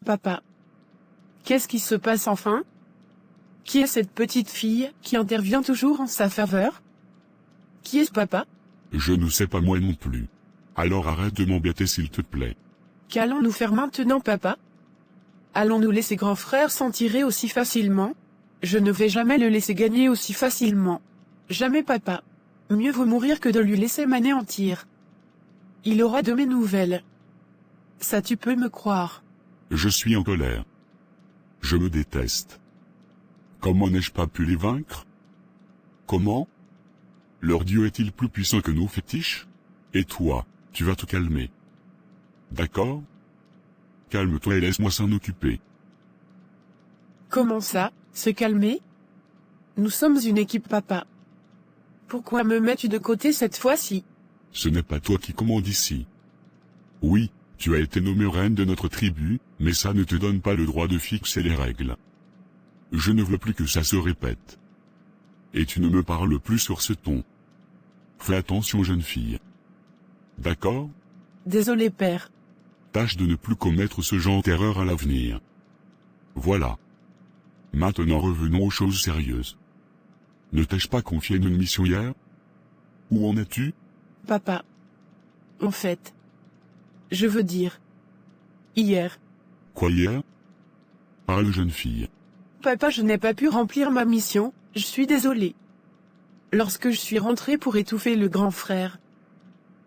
papa. Qu'est-ce qui se passe enfin? Qui est cette petite fille qui intervient toujours en sa faveur? Qui est-ce, papa? Je ne sais pas moi non plus. Alors arrête de m'embêter s'il te plaît. Qu'allons-nous faire maintenant, papa? Allons-nous laisser grand frère s'en tirer aussi facilement? Je ne vais jamais le laisser gagner aussi facilement. Jamais, papa. Mieux vaut mourir que de lui laisser m'anéantir. Il aura de mes nouvelles. Ça tu peux me croire. Je suis en colère. Je me déteste. Comment n'ai-je pas pu les vaincre? Comment? Leur Dieu est-il plus puissant que nos fétiches? Et toi, tu vas te calmer. D'accord? Calme-toi et laisse-moi s'en occuper. Comment ça, se calmer? Nous sommes une équipe, papa. Pourquoi me mets-tu de côté cette fois-ci? Ce n'est pas toi qui commandes ici. Oui, tu as été nommée reine de notre tribu, mais ça ne te donne pas le droit de fixer les règles. Je ne veux plus que ça se répète. Et tu ne me parles plus sur ce ton. Fais attention, jeune fille. D'accord? Désolé, père. Tâche de ne plus commettre ce genre d'erreur à l'avenir. Voilà. Maintenant revenons aux choses sérieuses. Ne t'ai-je pas confié une mission hier? Où en es-tu? Papa. En fait. Je veux dire. Hier. Quoi hier? Parle, jeune fille. Papa, je n'ai pas pu remplir ma mission, je suis désolé. Lorsque je suis rentré pour étouffer le grand frère,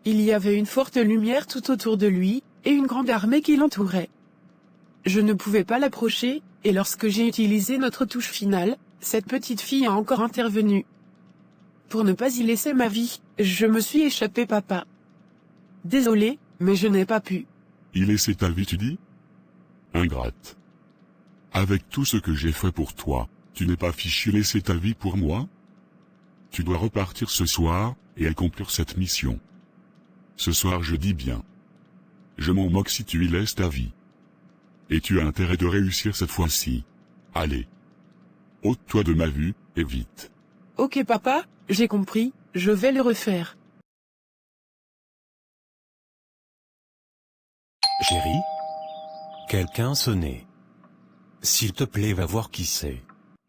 il y avait une forte lumière tout autour de lui, et une grande armée qui l'entourait. Je ne pouvais pas l'approcher, et lorsque j'ai utilisé notre touche finale, cette petite fille a encore intervenu. Pour ne pas y laisser ma vie, je me suis échappé, papa. Désolé, mais je n'ai pas pu. Y laisser ta vie, tu dis? Ingrate. Avec tout ce que j'ai fait pour toi, tu n'es pas fichu laisser ta vie pour moi? Tu dois repartir ce soir, et accomplir cette mission. Ce soir, je dis bien. Je m'en moque si tu y laisses ta vie. Et tu as intérêt de réussir cette fois-ci. Allez. Ôte-toi de ma vue, et vite. Ok, papa, j'ai compris, je vais le refaire. Chérie? Quelqu'un sonnait. S'il te plaît, va voir qui c'est.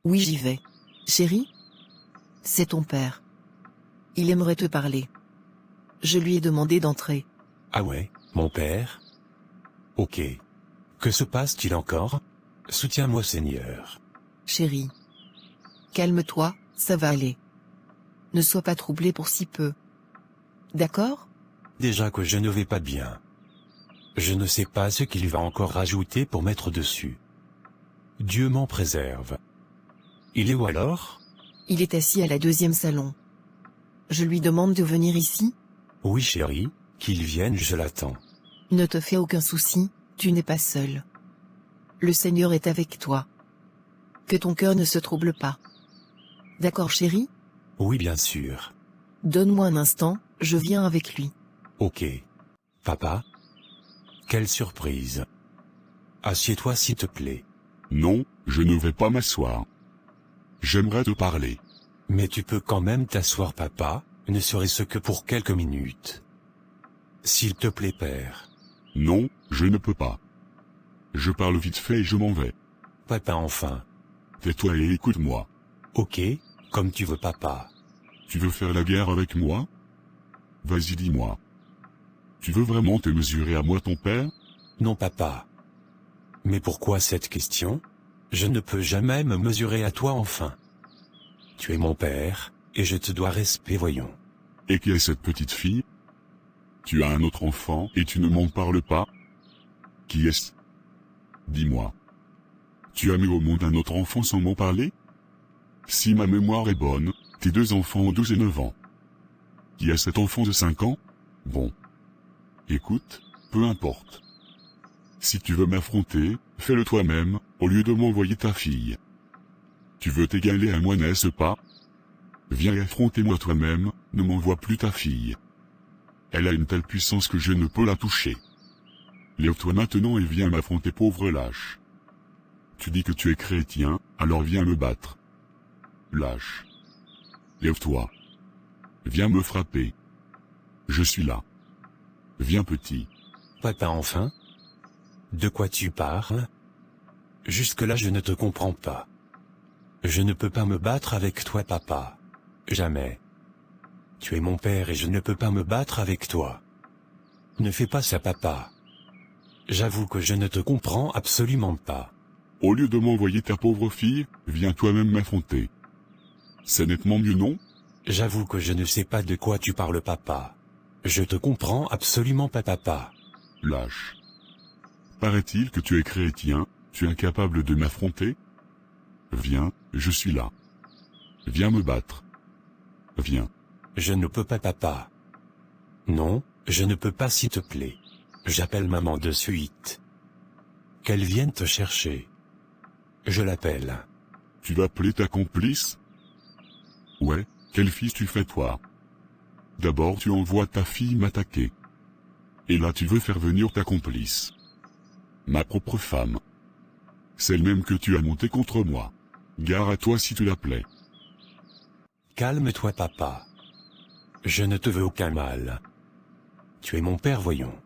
Oui, j'y vais. Chérie? C'est ton père. Il aimerait te parler. Je lui ai demandé d'entrer. Ah ouais, mon père? Ok. Que se passe-t-il encore? Soutiens-moi, Seigneur. Chérie. Calme-toi, ça va aller. Ne sois pas troublé pour si peu. D'accord? Déjà que je ne vais pas bien. Je ne sais pas ce qu'il va encore rajouter pour mettre dessus. Dieu m'en préserve. Il est où alors? Il est assis à la deuxième salon. Je lui demande de venir ici? Oui, chérie, qu'il vienne, je l'attends. Ne te fais aucun souci, tu n'es pas seul. Le Seigneur est avec toi. Que ton cœur ne se trouble pas. D'accord, chérie? Oui, bien sûr. Donne-moi un instant, je viens avec lui. Ok. Papa? Quelle surprise. Assieds-toi s'il te plaît. Non, je ne vais pas m'asseoir. J'aimerais te parler. Mais tu peux quand même t'asseoir, papa, ne serait-ce que pour quelques minutes. S'il te plaît, père. Non, je ne peux pas. Je parle vite fait et je m'en vais. Papa, enfin. Tais-toi et écoute-moi. Ok, comme tu veux, papa. Tu veux faire la guerre avec moi? Vas-y, dis-moi. Tu veux vraiment te mesurer à moi, ton père? Non, papa. Mais pourquoi cette question? Je ne peux jamais me mesurer à toi, enfin. Tu es mon père, et je te dois respect, voyons. Et qui est cette petite fille? Tu as un autre enfant et tu ne m'en parles pas? Qui est-ce? Dis-moi. Tu as mis au monde un autre enfant sans m'en parler? Si ma mémoire est bonne, tes deux enfants ont 12 et 9 ans. Qui est cet enfant de 5 ans? Bon. Écoute, peu importe. Si tu veux m'affronter, fais-le toi-même, au lieu de m'envoyer ta fille. Tu veux t'égaler à moi, n'est-ce pas? Viens et affronte-moi toi-même, ne m'envoie plus ta fille. Elle a une telle puissance que je ne peux la toucher. Lève-toi maintenant et viens m'affronter, pauvre lâche. Tu dis que tu es chrétien, alors viens me battre. Lâche. Lève-toi. Viens me frapper. Je suis là. Viens, petit. Papa, enfin? De quoi tu parles? Jusque-là je ne te comprends pas. Je ne peux pas me battre avec toi papa. Jamais. Tu es mon père et je ne peux pas me battre avec toi. Ne fais pas ça papa. J'avoue que je ne te comprends absolument pas. Au lieu de m'envoyer ta pauvre fille, viens toi-même m'affronter. C'est nettement mieux, non? J'avoue que je ne sais pas de quoi tu parles papa. Je te comprends absolument pas papa. Lâche. Paraît-il que tu es chrétien, tu es incapable de m'affronter? Viens, je suis là. Viens me battre. Viens. Je ne peux pas papa. Non, je ne peux pas s'il te plaît. J'appelle maman de suite. Qu'elle vienne te chercher. Je l'appelle. Tu vas appeler ta complice? Ouais, quel fils tu fais toi? D'abord tu envoies ta fille m'attaquer. Et là tu veux faire venir ta complice. Ma propre femme. Celle même que tu as montée contre moi. Gare à toi si tu l'appelais. Calme-toi papa. Je ne te veux aucun mal. Tu es mon père voyons.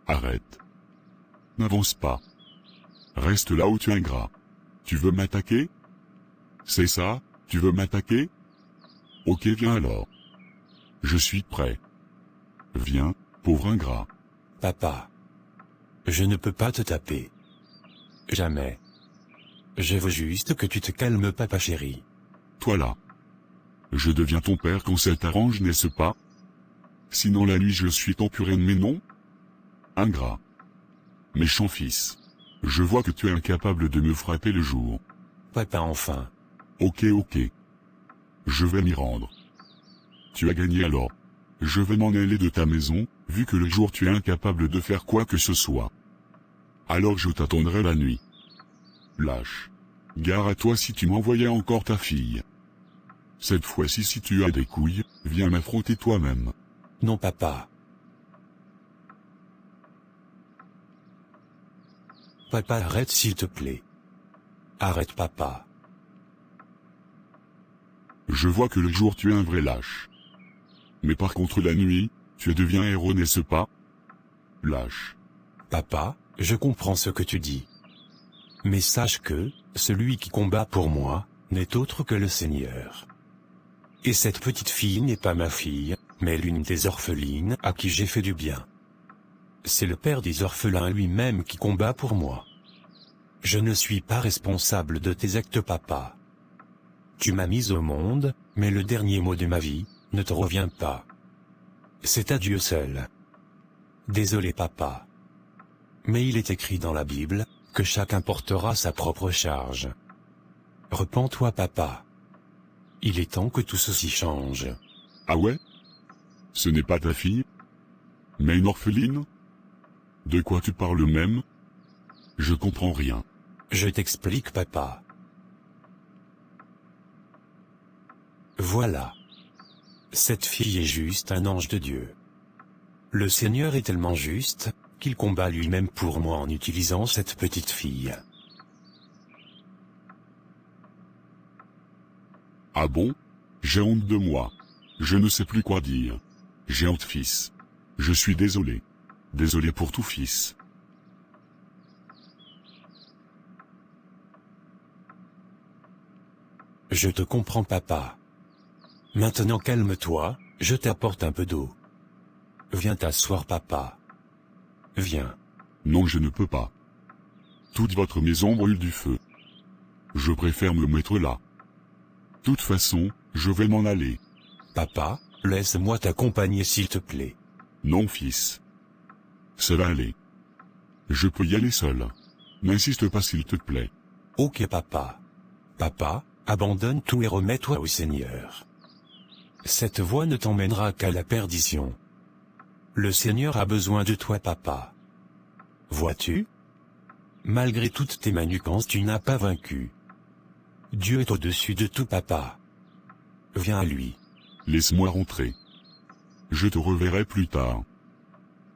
Arrête. N'avance pas. Reste là où tu es ingrat. Tu veux m'attaquer? C'est ça, tu veux m'attaquer? Ok, viens alors. Je suis prêt. Viens, pauvre ingrat. Papa. Je ne peux pas te taper. Jamais. Je veux juste que tu te calmes papa chéri. Toi là. Je deviens ton père quand ça t'arrange, n'est-ce pas? Sinon la nuit je suis ton purée de mes noms? Ingrat. Méchant fils. Je vois que tu es incapable de me frapper le jour. Papa enfin. Ok. Je vais m'y rendre. Tu as gagné alors. Je vais m'en aller de ta maison, vu que le jour tu es incapable de faire quoi que ce soit. Alors je t'attendrai la nuit. Lâche. Gare à toi si tu m'envoyais encore ta fille. Cette fois-ci si tu as des couilles, viens m'affronter toi-même. Non papa. Papa arrête s'il te plaît. Arrête papa. Je vois que le jour tu es un vrai lâche. Mais par contre la nuit, tu deviens héros n'est-ce pas? Lâche. Papa, je comprends ce que tu dis. Mais sache que, celui qui combat pour moi, n'est autre que le Seigneur. Et cette petite fille n'est pas ma fille, mais l'une des orphelines à qui j'ai fait du bien. C'est le père des orphelins lui-même qui combat pour moi. Je ne suis pas responsable de tes actes papa. Tu m'as mis au monde, mais le dernier mot de ma vie ne te revient pas. C'est à Dieu seul. Désolé papa. Mais il est écrit dans la Bible que chacun portera sa propre charge. Repens-toi papa. Il est temps que tout ceci change. Ah ouais? Ce n'est pas ta fille? Mais une orpheline? De quoi tu parles même? Je comprends rien. Je t'explique papa. Voilà. Cette fille est juste un ange de Dieu. Le Seigneur est tellement juste, qu'il combat lui-même pour moi en utilisant cette petite fille. Ah bon? J'ai honte de moi. Je ne sais plus quoi dire. J'ai honte fils. Je suis désolé. Désolé pour tout fils. Je te comprends papa. Maintenant calme-toi, je t'apporte un peu d'eau. Viens t'asseoir papa. Viens. Non je ne peux pas. Toute votre maison brûle du feu. Je préfère me mettre là. Toute façon, je vais m'en aller. Papa, laisse-moi t'accompagner s'il te plaît. Non fils. Ça va aller. Je peux y aller seul. N'insiste pas s'il te plaît. Ok papa. Papa, abandonne tout et remets-toi au Seigneur. Cette voie ne t'emmènera qu'à la perdition. Le Seigneur a besoin de toi papa. Vois-tu? Malgré toutes tes manigances tu n'as pas vaincu. Dieu est au-dessus de tout papa. Viens à lui. Laisse-moi rentrer. Je te reverrai plus tard.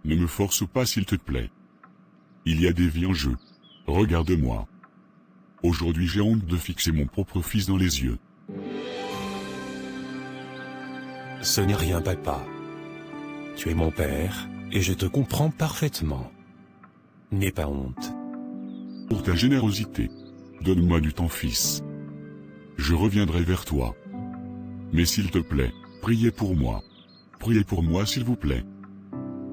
Ne me force pas s'il te plaît. Il y a des vies en jeu. Regarde-moi. Aujourd'hui j'ai honte de fixer mon propre fils dans les yeux. Ce n'est rien papa. Tu es mon père, et je te comprends parfaitement. N'aie pas honte. Pour ta générosité. Donne-moi du temps, fils. Je reviendrai vers toi. Mais s'il te plaît, priez pour moi. Priez pour moi s'il vous plaît.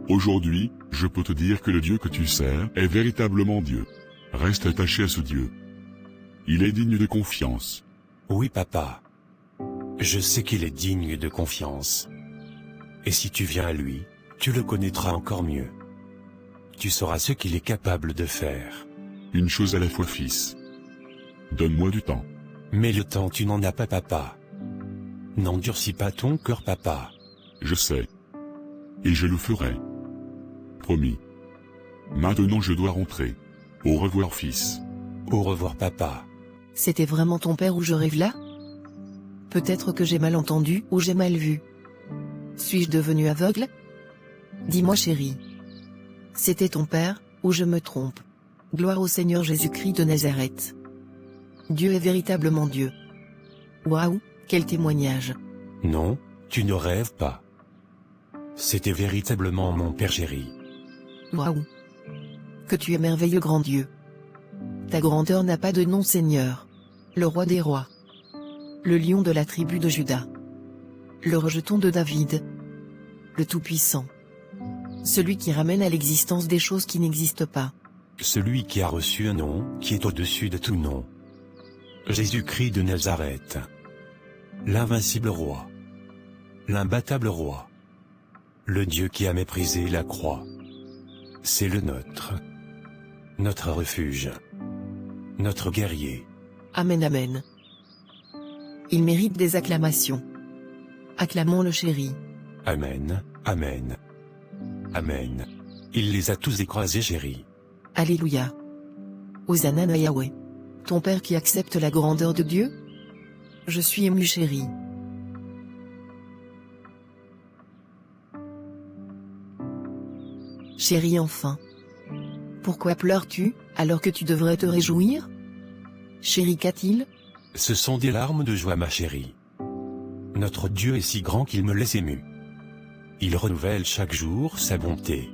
Aujourd'hui, je peux te dire que le Dieu que tu sers est véritablement Dieu. Reste attaché à ce Dieu. Il est digne de confiance. Oui, papa. Je sais qu'il est digne de confiance. Et si tu viens à lui, tu le connaîtras encore mieux. Tu sauras ce qu'il est capable de faire. Une chose à la fois, fils. Donne-moi du temps. Mais le temps tu n'en as pas, papa. N'endurcis pas ton cœur, papa. Je sais. Et je le ferai. Promis. Maintenant je dois rentrer. Au revoir, fils. Au revoir, papa. C'était vraiment ton père ou je rêve là? Peut-être que j'ai mal entendu ou j'ai mal vu. Suis-je devenu aveugle? Dis-moi, chérie. C'était ton père, ou je me trompe? Gloire au Seigneur Jésus-Christ de Nazareth. Dieu est véritablement Dieu. Waouh, quel témoignage. Non, tu ne rêves pas. C'était véritablement mon père chéri. Waouh. Que tu es merveilleux, grand Dieu. Ta grandeur n'a pas de nom, Seigneur. Le roi des rois. Le lion de la tribu de Juda. Le rejeton de David. Le Tout-Puissant. Celui qui ramène à l'existence des choses qui n'existent pas. Celui qui a reçu un nom qui est au-dessus de tout nom. Jésus-Christ de Nazareth. L'invincible roi. L'imbattable roi. Le Dieu qui a méprisé la croix. C'est le nôtre. Notre refuge. Notre guerrier. Amen, amen. Il mérite des acclamations. Acclamons le chéri. Amen, amen. Amen. Il les a tous écrasés, chéri. Alléluia. Hosanna à Yahweh. Ton père qui accepte la grandeur de Dieu? Je suis ému, chéri. Chéri, enfin. Pourquoi pleures-tu, alors que tu devrais te réjouir? Chéri, qu'a-t-il? Ce sont des larmes de joie, ma chérie. Notre Dieu est si grand qu'il me laisse ému. Il renouvelle chaque jour sa bonté.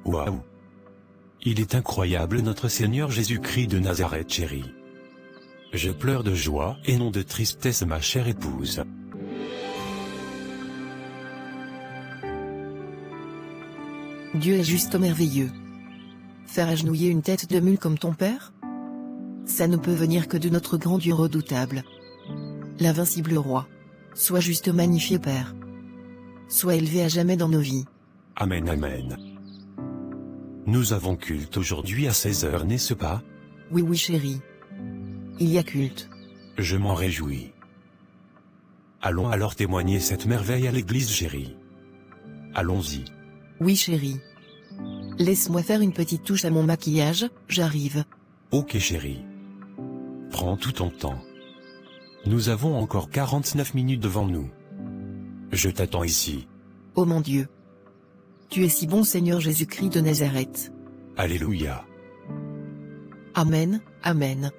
Waouh! Il est incroyable, notre Seigneur Jésus-Christ de Nazareth, chérie. Je pleure de joie et non de tristesse, ma chère épouse. Dieu est juste merveilleux. Faire agenouiller une tête de mule comme ton père? Ça ne peut venir que de notre grand Dieu redoutable. L'invincible roi. Sois juste magnifié, Père. Sois élevé à jamais dans nos vies. Amen, amen. Nous avons culte aujourd'hui à 16h, n'est-ce pas? Oui, oui, chérie. Il y a culte. Je m'en réjouis. Allons alors témoigner cette merveille à l'église, chérie. Allons-y. Oui, chérie. Laisse-moi faire une petite touche à mon maquillage, j'arrive. Ok, chérie. Prends tout ton temps. Nous avons encore 49 minutes devant nous. Je t'attends ici. Oh mon Dieu. Tu es si bon, Seigneur Jésus-Christ de Nazareth. Alléluia. Amen, amen.